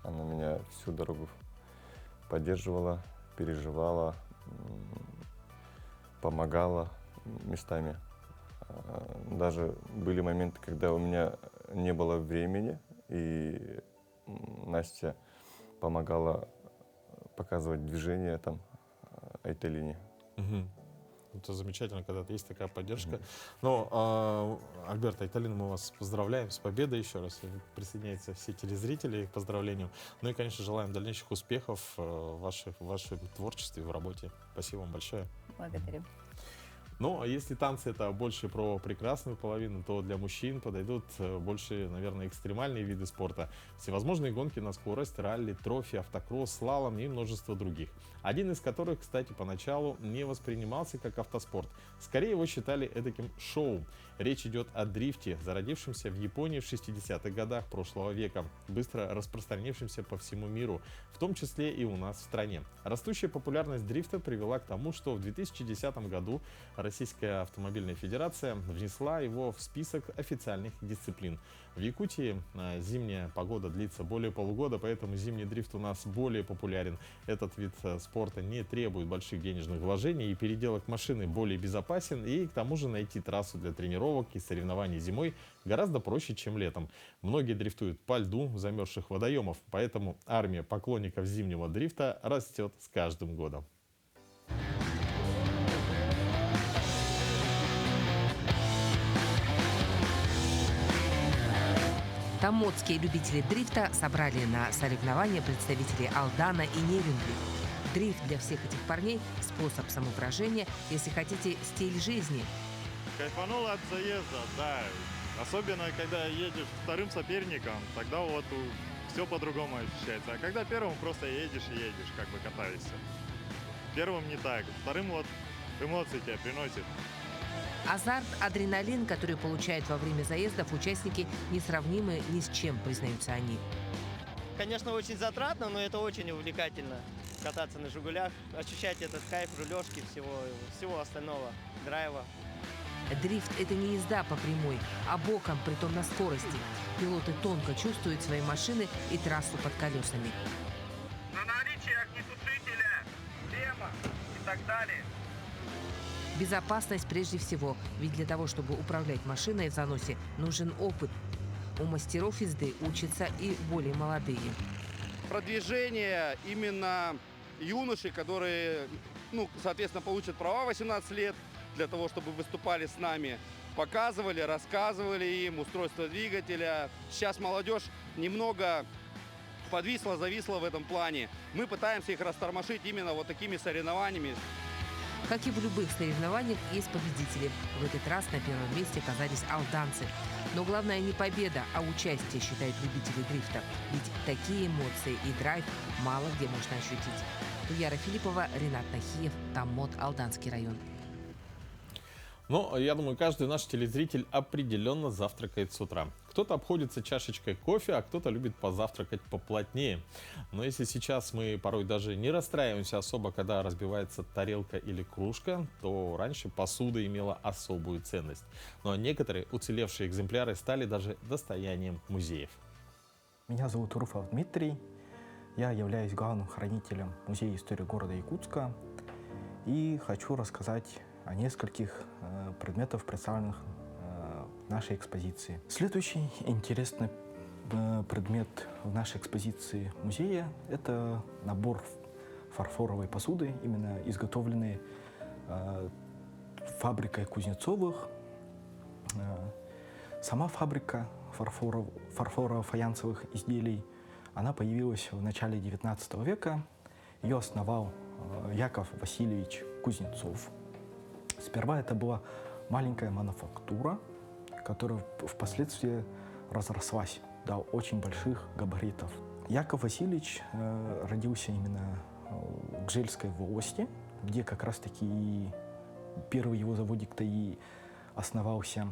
[SPEAKER 14] Она меня всю дорогу поддерживала, переживала, помогала местами. Даже были моменты, когда у меня не было времени, и Настя помогала показывать движение там Айталине.
[SPEAKER 1] Это замечательно, когда есть такая поддержка. Но, Альберт, Айталина, мы вас поздравляем с победой еще раз. Присоединяются все телезрители к поздравлениям. Ну и, конечно, желаем дальнейших успехов в вашем творчестве, в работе. Спасибо вам большое.
[SPEAKER 6] Благодарю.
[SPEAKER 1] Ну, а если танцы это больше про прекрасную половину, то для мужчин подойдут больше, наверное, экстремальные виды спорта. Всевозможные гонки на скорость, ралли, трофи, автокросс, слалом и множество других. Один из которых, кстати, поначалу не воспринимался как автоспорт. Скорее его считали эдаким шоу. Речь идет о дрифте, зародившемся в Японии в 60-х годах прошлого века, быстро распространившемся по всему миру, в том числе и у нас в стране. Растущая популярность дрифта привела к тому, что в 2010 году Российская автомобильная федерация внесла его в список официальных дисциплин. В Якутии зимняя погода длится более полугода, поэтому зимний дрифт у нас более популярен. Этот вид спорта не требует больших денежных вложений, и переделок машины более безопасен, и к тому же найти трассу для тренировок и соревнований зимой гораздо проще, чем летом. Многие дрифтуют по льду замерзших водоемов, поэтому армия поклонников зимнего дрифта растет с каждым годом.
[SPEAKER 7] Томмотские любители дрифта собрали на соревнования представителей Алдана и Невингли. Дрифт для всех этих парней – способ самовыражения, если хотите, стиль жизни.
[SPEAKER 15] Кайфанул от заезда, да. Особенно, когда едешь вторым соперником, тогда вот все по-другому ощущается. А когда первым, просто едешь и едешь, как бы катаешься. Первым не так, вторым вот эмоции тебя приносит.
[SPEAKER 7] Азарт, адреналин, который получают во время заездов участники, несравнимы ни с чем, признаются они.
[SPEAKER 16] Конечно, очень затратно, но это очень увлекательно. кататься на «Жигулях», ощущать этот кайф рулежки, всего остального, драйва.
[SPEAKER 7] Дрифт – это не езда по прямой, а боком, притом на скорости. Пилоты тонко чувствуют свои машины и трассу под колесами.
[SPEAKER 17] На наличие огнетушителя, шлема и так далее.
[SPEAKER 7] Безопасность прежде всего, ведь для того, чтобы управлять машиной в заносе, нужен опыт. У мастеров езды учатся и более молодые.
[SPEAKER 18] Продвижение именно юношей, которые, соответственно, получат права 18 лет, для того, чтобы выступали с нами, показывали, рассказывали им устройство двигателя. Сейчас молодежь немного подвисла, зависла в этом плане. Мы пытаемся их растормошить именно вот такими соревнованиями.
[SPEAKER 7] Как и в любых соревнованиях, есть победители. В этот раз на первом месте оказались алданцы. Но главное не победа, а участие, считают любители дрифта. Ведь такие эмоции и драйв мало где можно ощутить. Туяра Филиппова, Ренат Нахиев, Таммот, Алданский район.
[SPEAKER 1] Ну, я думаю, каждый наш телезритель определенно завтракает с утра. Кто-то обходится чашечкой кофе, а кто-то любит позавтракать поплотнее. Но если сейчас мы порой даже не расстраиваемся особо, когда разбивается тарелка или кружка, то раньше посуда имела особую ценность. Но некоторые уцелевшие экземпляры стали даже достоянием музеев.
[SPEAKER 19] Меня зовут Руфов Дмитрий. Я являюсь главным хранителем Музея истории города Якутска. И хочу рассказать о нескольких предметах, представленных в нашей экспозиции. Следующий интересный предмет в нашей экспозиции музея – это набор фарфоровой посуды, именно изготовленной фабрикой Кузнецовых. Сама фабрика фарфорово-фаянсовых изделий, она появилась в начале XIX века. Ее основал Яков Васильевич Кузнецов. Сперва это была маленькая мануфактура, которая впоследствии разрослась до очень больших габаритов. Яков Васильевич родился именно в Гжельской волости, где как раз-таки первый его заводик-то и основался.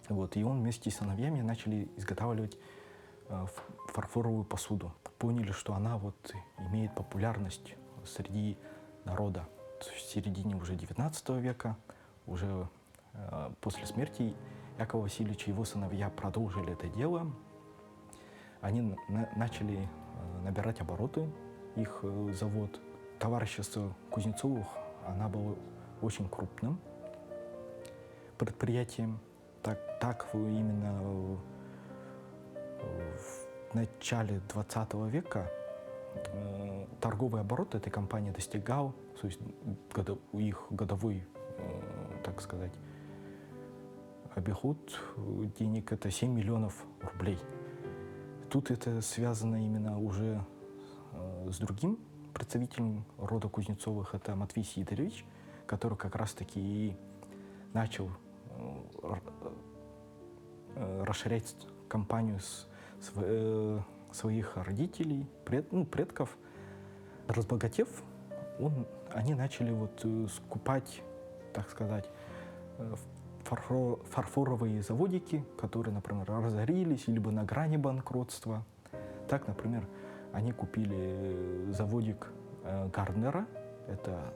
[SPEAKER 19] Вот, и он вместе с сыновьями начали изготавливать фарфоровую посуду. Поняли, что она имеет популярность среди народа. В середине уже XIX века, уже после смерти Якова Васильевича, его сыновья продолжили это дело. Они начали набирать обороты, их завод. Товарищество Кузнецовых, она была очень крупным предприятием. Так именно в начале XX века торговый оборот этой компании достигал, то есть их годовой, так сказать, обиход денег – это 7 миллионов рублей. Тут это связано именно уже с другим представителем рода Кузнецовых, это Матвей Сидорович, который как раз-таки и начал расширять компанию своих родителей, предков. Разбогатев, они начали скупать, так сказать, фарфоровые заводики, которые, например, разорились, либо на грани банкротства. Так, например, они купили заводик Гарднера, это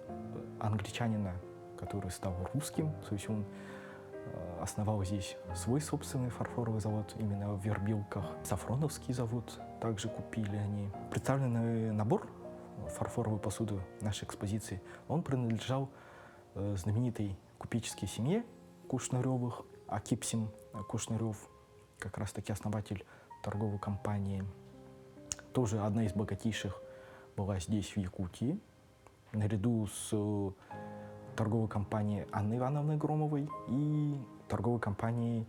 [SPEAKER 19] англичанина, который стал русским, то есть он основал здесь свой собственный фарфоровый завод именно в Вербилках. Сафроновский завод также купили они. Представленный набор фарфоровой посуды в нашей экспозиции, он принадлежал знаменитой купеческой семье Кушнаревых, Акипсим Кушнарев, как раз-таки основатель торговой компании. Тоже одна из богатейших была здесь, в Якутии, наряду с торговой компанией Анны Ивановны Громовой и торговой компанией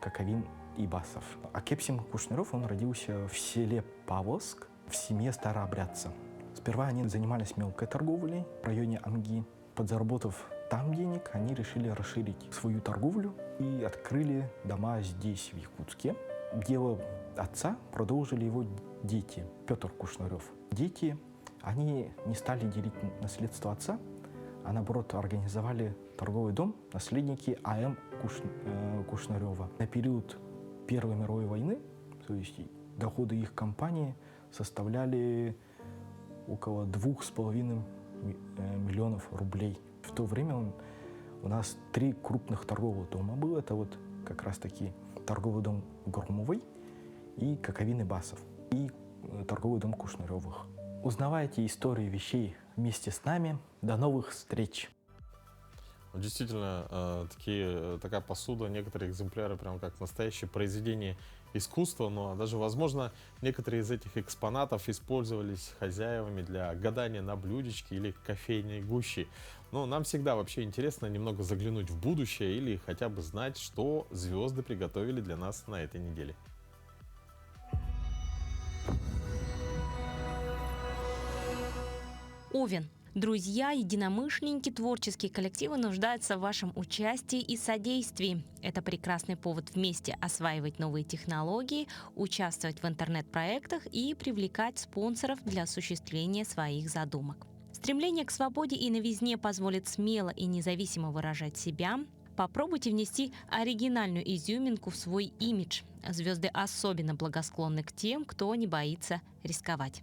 [SPEAKER 19] Коковин и Басов. Акипсим Кушнарев, он родился в селе Павловск, в семье старообрядца. Сперва они занимались мелкой торговлей в районе Анги. Подзаработав там денег, они решили расширить свою торговлю и открыли дома здесь, в Якутске. Дело отца продолжили его дети, Петр Кушнарев. Дети, они не стали делить наследство отца, а наоборот организовали торговый дом наследники А.М. Кушнарева. На период Первой мировой войны, то есть доходы их компании составляли около 2,5 миллионов рублей. В то время у нас 3 крупных торговых дома было. Это вот как раз таки торговый дом Громовый и Коковин и Басов, и торговый дом Кушнаревых. Узнавайте истории вещей вместе с нами. До новых встреч!
[SPEAKER 1] Действительно, такая посуда, некоторые экземпляры прям как настоящее произведение искусства, но даже, возможно, некоторые из этих экспонатов использовались хозяевами для гадания на блюдечке или кофейной гущи. Но нам всегда вообще интересно немного заглянуть в будущее или хотя бы знать, что звезды приготовили для нас на этой неделе.
[SPEAKER 20] Овен. Друзья, единомышленники, творческие коллективы нуждаются в вашем участии и содействии. Это прекрасный повод вместе осваивать новые технологии, участвовать в интернет-проектах и привлекать спонсоров для осуществления своих задумок. Стремление к свободе и новизне позволит смело и независимо выражать себя. Попробуйте внести оригинальную изюминку в свой имидж. Звезды особенно благосклонны к тем, кто не боится рисковать.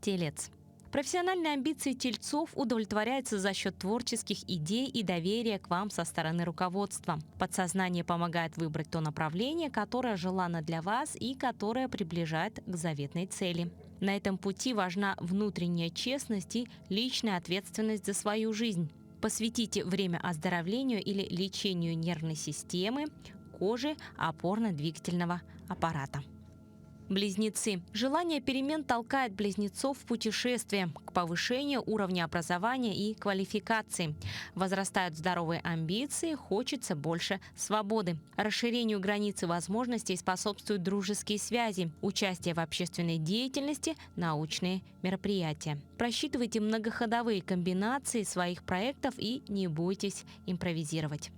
[SPEAKER 20] Телец. Профессиональные амбиции тельцов удовлетворяются за счет творческих идей и доверия к вам со стороны руководства. Подсознание помогает выбрать то направление, которое желанно для вас и которое приближает к заветной цели. На этом пути важна внутренняя честность и личная ответственность за свою жизнь. Посвятите время оздоровлению или лечению нервной системы, кожи, опорно-двигательного аппарата. Близнецы. Желание перемен толкает близнецов в путешествие, к повышению уровня образования и квалификации. Возрастают здоровые амбиции, хочется больше свободы. Расширению границ и возможностей способствуют дружеские связи, участие в общественной деятельности, научные мероприятия. Просчитывайте многоходовые комбинации своих проектов и не бойтесь импровизировать.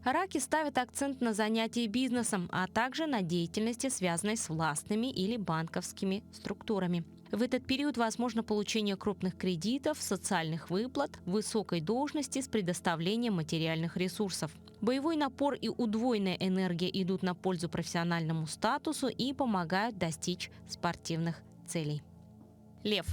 [SPEAKER 20] Раки ставят акцент на занятии бизнесом, а также на деятельности, связанной с властными или банковскими структурами. В этот период возможно получение крупных кредитов, социальных выплат, высокой должности с предоставлением материальных ресурсов. Боевой напор и удвоенная энергия идут на пользу профессиональному статусу и помогают достичь спортивных целей. Лев.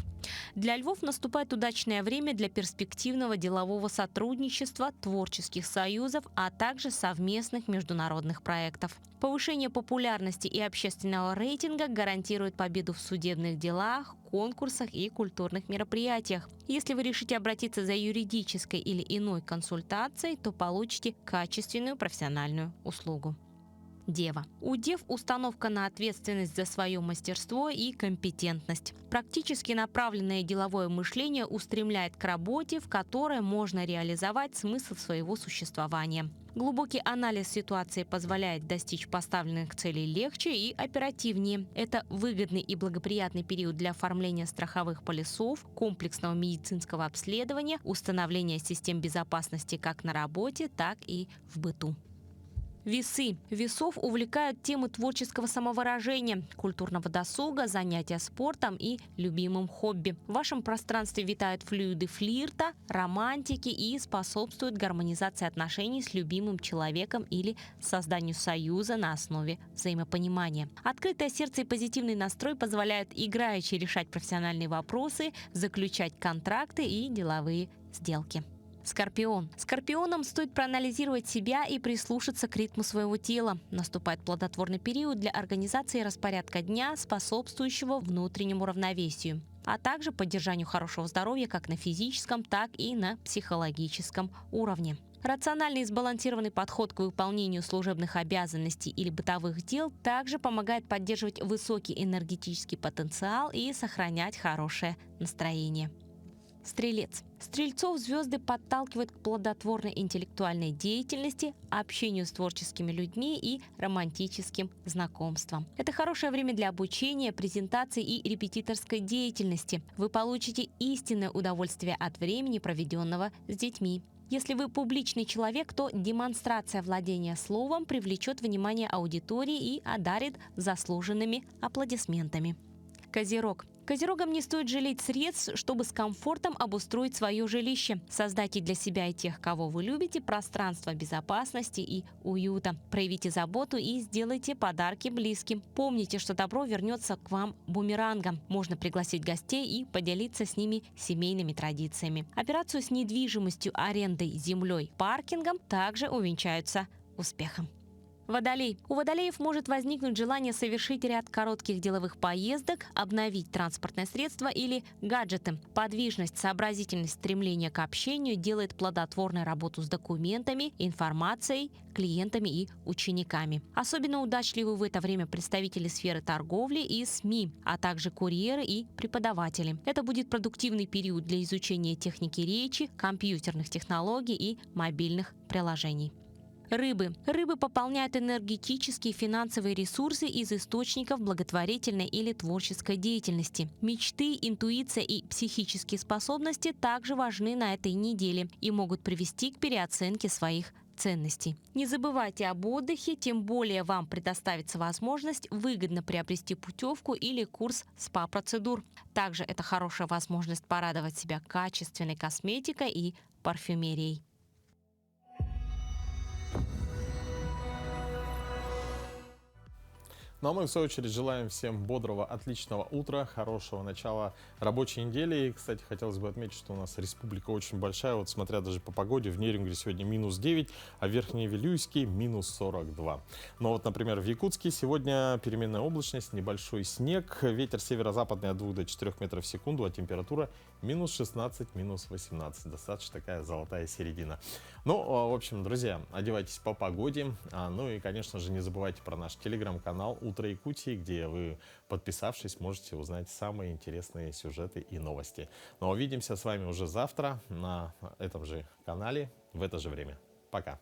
[SPEAKER 20] Для львов наступает удачное время для перспективного делового сотрудничества, творческих союзов, а также совместных международных проектов. Повышение популярности и общественного рейтинга гарантирует победу в судебных делах, конкурсах и культурных мероприятиях. Если вы решите обратиться за юридической или иной консультацией, то получите качественную профессиональную услугу. Дева. У дев установка на ответственность за свое мастерство и компетентность. Практически направленное деловое мышление устремляет к работе, в которой можно реализовать смысл своего существования. Глубокий анализ ситуации позволяет достичь поставленных целей легче и оперативнее. Это выгодный и благоприятный период для оформления страховых полисов, комплексного медицинского обследования, установления систем безопасности как на работе, так и в быту. Весы. Весов увлекают темы творческого самовыражения, культурного досуга, занятия спортом и любимым хобби. В вашем пространстве витают флюиды флирта, романтики и способствуют гармонизации отношений с любимым человеком или созданию союза на основе взаимопонимания. Открытое сердце и позитивный настрой позволяют играючи решать профессиональные вопросы, заключать контракты и деловые сделки. Скорпион. Скорпионам стоит проанализировать себя и прислушаться к ритму своего тела. Наступает плодотворный период для организации распорядка дня, способствующего внутреннему равновесию, а также поддержанию хорошего здоровья как на физическом, так и на психологическом уровне. Рациональный и сбалансированный подход к выполнению служебных обязанностей или бытовых дел также помогает поддерживать высокий энергетический потенциал и сохранять хорошее настроение. Стрелец. Стрельцов звезды подталкивают к плодотворной интеллектуальной деятельности, общению с творческими людьми и романтическим знакомствам. Это хорошее время для обучения, презентации и репетиторской деятельности. Вы получите истинное удовольствие от времени, проведенного с детьми. Если вы публичный человек, то демонстрация владения словом привлечет внимание аудитории и одарит заслуженными аплодисментами. Козерог. Козерогам не стоит жалеть средств, чтобы с комфортом обустроить свое жилище. Создайте для себя и тех, кого вы любите, пространство безопасности и уюта. Проявите заботу и сделайте подарки близким. Помните, что добро вернется к вам бумерангом. Можно пригласить гостей и поделиться с ними семейными традициями. Операцию с недвижимостью, арендой, землей, паркингом также увенчаются успехом. Водолей. У водолеев может возникнуть желание совершить ряд коротких деловых поездок, обновить транспортное средство или гаджеты. Подвижность, сообразительность, стремление к общению делает плодотворную работу с документами, информацией, клиентами и учениками. Особенно удачливы в это время представители сферы торговли и СМИ, а также курьеры и преподаватели. Это будет продуктивный период для изучения техники речи, компьютерных технологий и мобильных приложений. Рыбы. Рыбы пополняют энергетические и финансовые ресурсы из источников благотворительной или творческой деятельности. Мечты, интуиция и психические способности также важны на этой неделе и могут привести к переоценке своих ценностей. Не забывайте об отдыхе, тем более вам предоставится возможность выгодно приобрести путевку или курс СПА-процедур. Также это хорошая возможность порадовать себя качественной косметикой и парфюмерией.
[SPEAKER 1] Ну а мы, в свою очередь, желаем всем бодрого, отличного утра, хорошего начала рабочей недели. И, кстати, хотелось бы отметить, что у нас республика очень большая. Вот смотря даже по погоде, в Нерюнгри сегодня -9, а в Верхневилюйске -42. Но вот, например, в Якутске сегодня переменная облачность, небольшой снег, ветер северо-западный от 2 до 4 метров в секунду, а температура -16, -18. Достаточно такая золотая середина. Ну, в общем, друзья, одевайтесь по погоде. Ну и, конечно же, не забывайте про наш телеграм-канал «Утро Якутии», где вы, подписавшись, можете узнать самые интересные сюжеты и новости. Ну а увидимся с вами уже завтра на этом же канале в это же время. Пока!